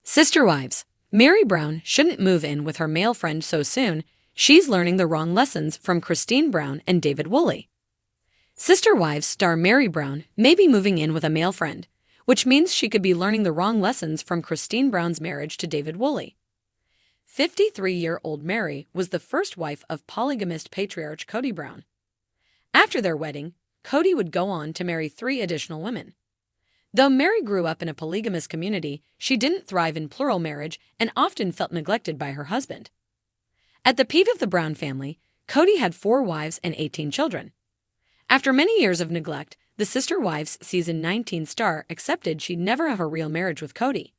Sister wives. Meri Brown shouldn't move in with her male friend so soon. She's learning the wrong lessons from Cristin Brown and David Woolley. Sister wives star Meri Brown may be moving in with a male friend, which means she could be learning the wrong lessons from Cristin Brown's marriage to David Woolley. 53-year-old Meri was the first wife of polygamist patriarch Cody Brown. After their wedding, Cody would go on to marry 3 additional women. Though Meri grew up in a polygamous community, she didn't thrive in plural marriage and often felt neglected by her husband. At the peak of the Brown family, Cody had 4 wives and 18 children. After many years of neglect, the Sister Wives season 19 star accepted she'd never have a real marriage with Cody.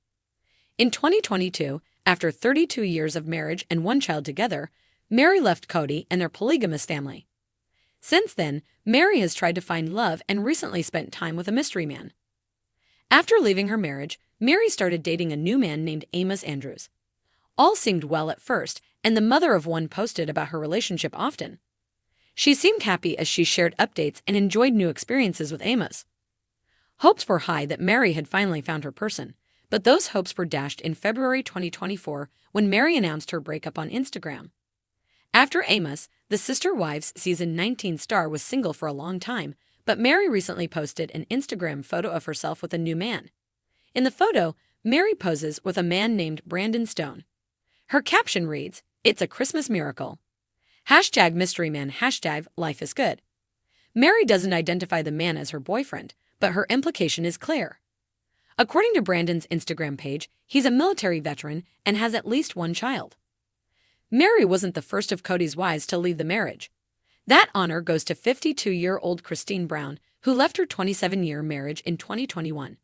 In 2022, after 32 years of marriage and 1 child together, Meri left Cody and their polygamous family. Since then, Meri has tried to find love and recently spent time with a mystery man. After leaving her marriage, Meri started dating a new man named Amos Andrews. All seemed well at first, and the mother of one posted about her relationship often. She seemed happy as she shared updates and enjoyed new experiences with Amos. Hopes were high that Meri had finally found her person, but those hopes were dashed in February 2024 when Meri announced her breakup on Instagram. After Amos, the Sister Wives season 19 star was single for a long time, but Meri recently posted an Instagram photo of herself with a new man. In the photo, Meri poses with a man named Brandon Stone. Her caption reads, "It's a Christmas miracle. #mysteryman, #life is good." Meri doesn't identify the man as her boyfriend, but her implication is clear. According to Brandon's Instagram page, he's a military veteran and has at least 1 child. Meri wasn't the first of Cody's wives to leave the marriage. That honor goes to 52-year-old Cristin Brown, who left her 27-year marriage in 2021.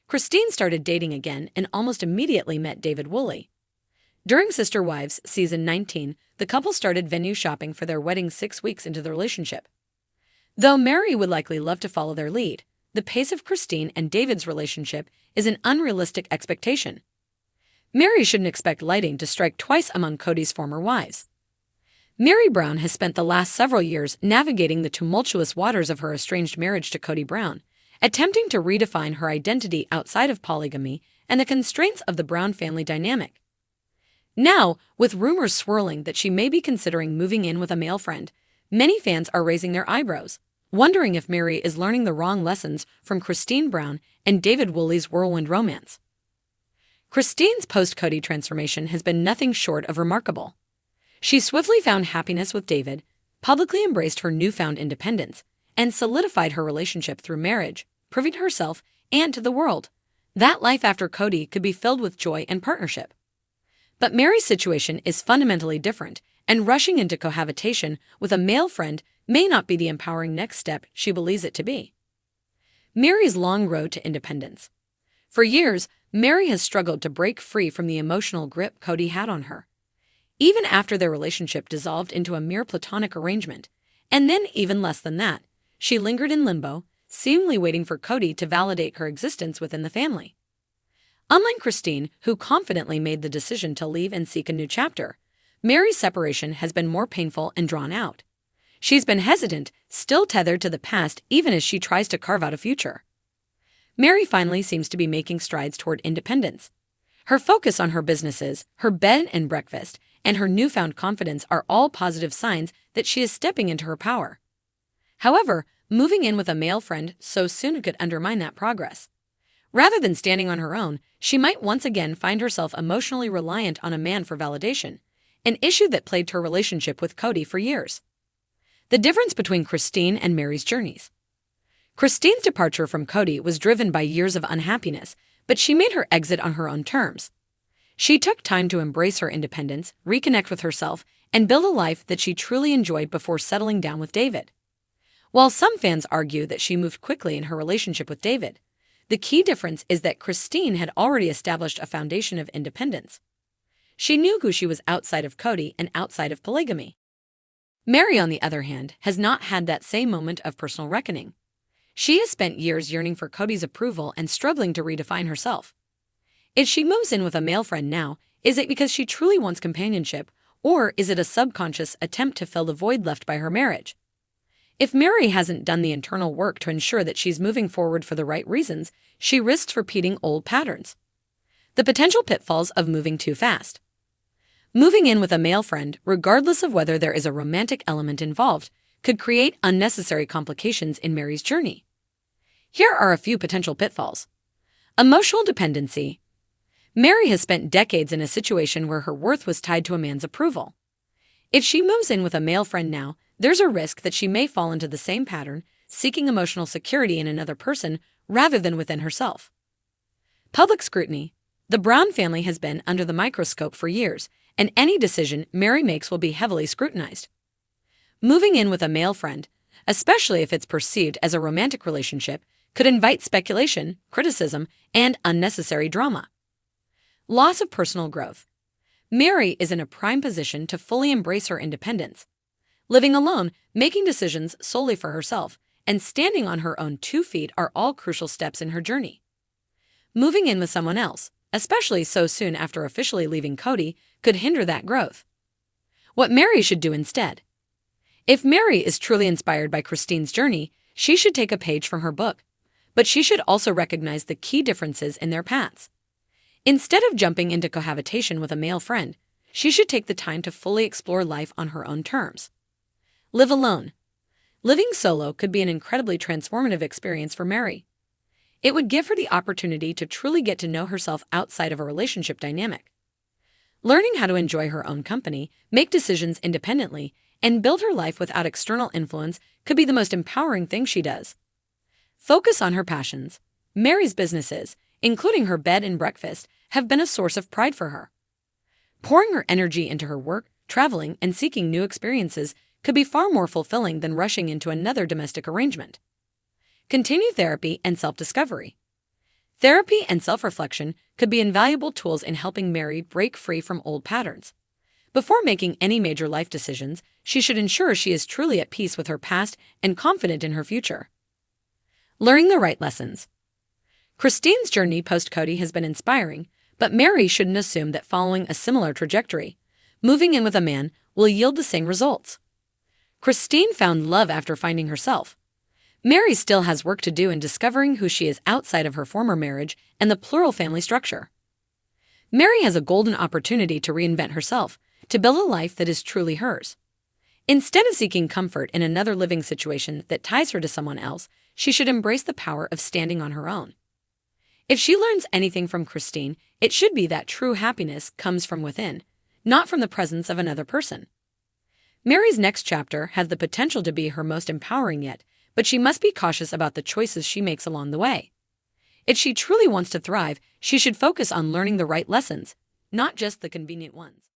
Cristin started dating again and almost immediately met David Woolley. During Sister Wives season 19, the couple started venue shopping for their wedding 6 weeks into the relationship. Though Meri would likely love to follow their lead, the pace of Cristin and David's relationship is an unrealistic expectation. Meri shouldn't expect lightning to strike twice among Cody's former wives. Meri Brown has spent the last several years navigating the tumultuous waters of her estranged marriage to Cody Brown, attempting to redefine her identity outside of polygamy and the constraints of the Brown family dynamic. Now, with rumors swirling that she may be considering moving in with a male friend, many fans are raising their eyebrows, wondering if Meri is learning the wrong lessons from Cristin Brown and David Woolley's whirlwind romance. Cristin's post-Cody transformation has been nothing short of remarkable. She swiftly found happiness with David, publicly embraced her newfound independence, and solidified her relationship through marriage, proving to herself and to the world that life after Cody could be filled with joy and partnership. But Meri's situation is fundamentally different, and rushing into cohabitation with a male friend may not be the empowering next step she believes it to be. Meri's long road to independence. For years, Meri has struggled to break free from the emotional grip Cody had on her. Even after their relationship dissolved into a mere platonic arrangement, and then even less than that, she lingered in limbo, seemingly waiting for Cody to validate her existence within the family. Unlike Cristin, who confidently made the decision to leave and seek a new chapter, Meri's separation has been more painful and drawn out. She's been hesitant, still tethered to the past even as she tries to carve out a future. Meri finally seems to be making strides toward independence. Her focus on her businesses, her bed and breakfast, and her newfound confidence are all positive signs that she is stepping into her power. However, moving in with a male friend so soon could undermine that progress. Rather than standing on her own, she might once again find herself emotionally reliant on a man for validation, an issue that plagued her relationship with Cody for years. The difference between Cristin and Meri's journeys. Cristin's departure from Cody was driven by years of unhappiness, but she made her exit on her own terms. She took time to embrace her independence, reconnect with herself, and build a life that she truly enjoyed before settling down with David. While some fans argue that she moved quickly in her relationship with David, the key difference is that Cristin had already established a foundation of independence. She knew who she was outside of Cody and outside of polygamy. Meri, on the other hand, has not had that same moment of personal reckoning. She has spent years yearning for Cody's approval and struggling to redefine herself. If she moves in with a male friend now, is it because she truly wants companionship, or is it a subconscious attempt to fill the void left by her marriage? If Meri hasn't done the internal work to ensure that she's moving forward for the right reasons, she risks repeating old patterns. The potential pitfalls of moving too fast. Moving in with a male friend, regardless of whether there is a romantic element involved, could create unnecessary complications in Meri's journey. Here are a few potential pitfalls. Emotional dependency. Meri has spent decades in a situation where her worth was tied to a man's approval. If she moves in with a male friend now, there's a risk that she may fall into the same pattern, seeking emotional security in another person rather than within herself. Public scrutiny. The Brown family has been under the microscope for years, and any decision Meri makes will be heavily scrutinized. Moving in with a male friend, especially if it's perceived as a romantic relationship, could invite speculation, criticism, and unnecessary drama. Loss of personal growth. Meri is in a prime position to fully embrace her independence. Living alone, making decisions solely for herself, and standing on her own 2 feet are all crucial steps in her journey. Moving in with someone else, especially so soon after officially leaving Cody, could hinder that growth. What Meri should do instead. If Meri is truly inspired by Cristin's journey, she should take a page from her book, but she should also recognize the key differences in their paths. Instead of jumping into cohabitation with a male friend, she should take the time to fully explore life on her own terms. Live alone. Living solo could be an incredibly transformative experience for Meri. It would give her the opportunity to truly get to know herself outside of a relationship dynamic. Learning how to enjoy her own company, make decisions independently, and build her life without external influence could be the most empowering thing she does. Focus on her passions. Meri's businesses, including her bed and breakfast, have been a source of pride for her. Pouring her energy into her work, traveling, and seeking new experiences could be far more fulfilling than rushing into another domestic arrangement. Continue therapy and self-discovery. Therapy and self-reflection could be invaluable tools in helping Meri break free from old patterns. Before making any major life decisions, she should ensure she is truly at peace with her past and confident in her future. Learning the right lessons. Cristin's journey post-Cody has been inspiring, but Meri shouldn't assume that following a similar trajectory, moving in with a man, will yield the same results. Cristin found love after finding herself. Meri still has work to do in discovering who she is outside of her former marriage and the plural family structure. Meri has a golden opportunity to reinvent herself, to build a life that is truly hers. Instead of seeking comfort in another living situation that ties her to someone else, she should embrace the power of standing on her own. If she learns anything from Cristin, it should be that true happiness comes from within, not from the presence of another person. Meri's next chapter has the potential to be her most empowering yet, but she must be cautious about the choices she makes along the way. If she truly wants to thrive, she should focus on learning the right lessons, not just the convenient ones.